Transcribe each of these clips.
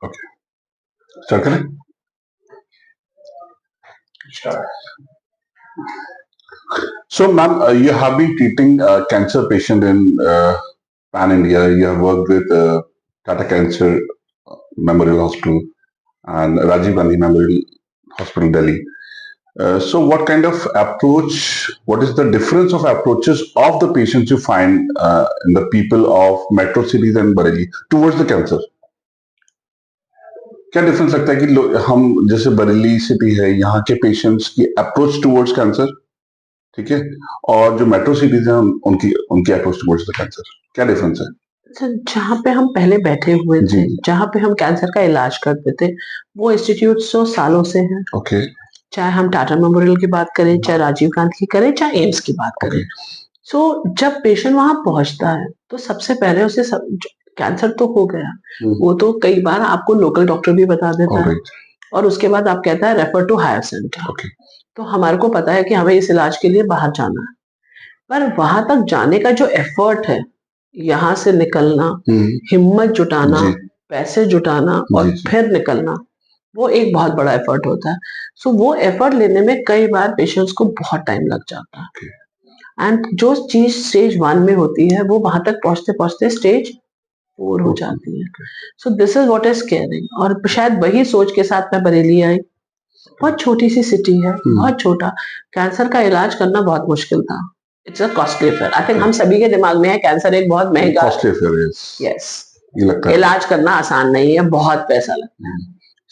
Okay. Start करें? So, ma'am, you have been treating cancer patient in Pan India. You have worked with Tata Cancer Memorial Hospital and Rajiv Gandhi Memorial Hospital, Delhi. So, what kind of approach? What is the difference of approaches of the patients you find in the people of metro cities and Bareilly towards the cancer? क्या difference लगता है कि हम जैसे Bareilly city है यहाँ के patients की अप्रोच टुवर्ड्स कैंसर, ठीक है, और जो मेट्रो सिटीज हैं उनकी उनकी अप्रोच टुवर्ड्स द कैंसर, क्या डिफरेंस है? सर, जहाँ पे हम पहले बैठे हुए थे, जहाँ पे हम कैंसर का इलाज करते थे, वो इंस्टीट्यूट 100 सालों से है। ओके। चाहे हम टाटा मेमोरियल की बात करें, चाहे राजीव गांधी की करें, चाहे एम्स की बात करें। सो जब पेशेंट वहां पहुंचता है तो सबसे पहले उसे कैंसर तो हो गया, वो तो कई बार आपको लोकल डॉक्टर भी बता देता है और उसके बाद आप कहता है रेफर टू हायर सेंटर। तो हमारे को पता है कि हमें इस इलाज के लिए बाहर जाना है, पर वहां तक जाने का जो एफर्ट है, यहाँ से निकलना, हिम्मत जुटाना, पैसे जुटाना और फिर निकलना, वो एक बहुत बड़ा एफर्ट होता है। सो वो एफर्ट लेने में कई बार पेशेंट्स को बहुत टाइम लग जाता है एंड जो चीज स्टेज 1 में होती है वो वहां तक पहुंचते पहुंचते स्टेज 4 हो जाती है। So this is what is caring. और शायद वही सोच के साथ मैं बरेली आई। बहुत छोटी सी सिटी है, बहुत छोटा, कैंसर का इलाज करना बहुत मुश्किल था। It's a costly affair. I think हम सभी के दिमाग में है कैंसर एक बहुत महंगा कॉस्टली अफेयर। यस, इलाज करना आसान नहीं है, बहुत पैसा लगता है।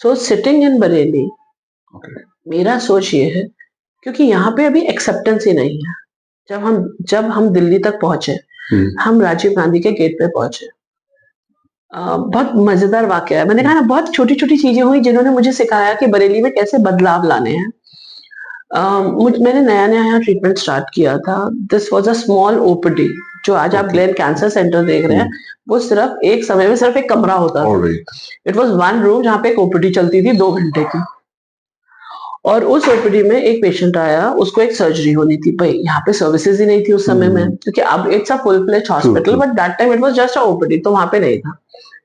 सो सिटिंग इन बरेली, मेरा सोच ये है क्योंकि यहाँ पे अभी एक्सेप्टेंस ही नहीं है। जब हम दिल्ली तक पहुंचे, हम राजीव गांधी के गेट पे पहुंचे। बहुत मजेदार वाकया है। मैंने कहा ना, बहुत छोटी छोटी चीजें हुई जिन्होंने मुझे सिखाया कि बरेली में कैसे बदलाव लाने हैं। मैंने नया नया यहाँ ट्रीटमेंट स्टार्ट किया था। This was a small OPD. जो आज आप ग्लेन कैंसर सेंटर देख रहे हैं, वो सिर्फ एक समय में सिर्फ एक कमरा होता था। इट वाज वन रूम जहाँ पे एक ओपीडी चलती थी 2 घंटे की। और उस ओपीडी में एक पेशेंट आया, उसको एक सर्जरी होनी थी। भाई यहाँ पे सर्विसेज ही नहीं थी उस समय में, क्योंकि अब it's a full fledge hospital, but that time it was just a OPD, तो वहां पे नहीं था।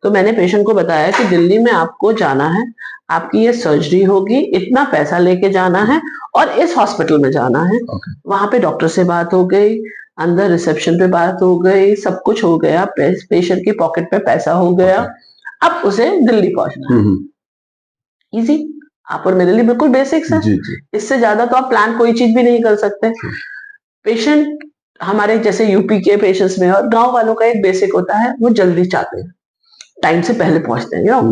तो मैंने पेशेंट को बताया कि दिल्ली में आपको जाना है, आपकी ये सर्जरी होगी, इतना पैसा लेके जाना है और इस हॉस्पिटल में जाना है। वहां पे डॉक्टर से बात हो गई, अंदर रिसेप्शन पे बात हो गई, सब कुछ हो गया, पेशेंट की पॉकेट पे पैसा हो गया। अब उसे दिल्ली पहुंचना है। इजी, आप और मेरे लिए बिल्कुल बेसिक्स है। इससे ज्यादा तो आप प्लान कोई चीज भी नहीं कर सकते। पेशेंट हमारे जैसे यूपी के पेशेंट्स में और गांव वालों का एक बेसिक होता है, वो जल्दी चाहते हैं, टाइम से पहले पहुंचते हैं। गांव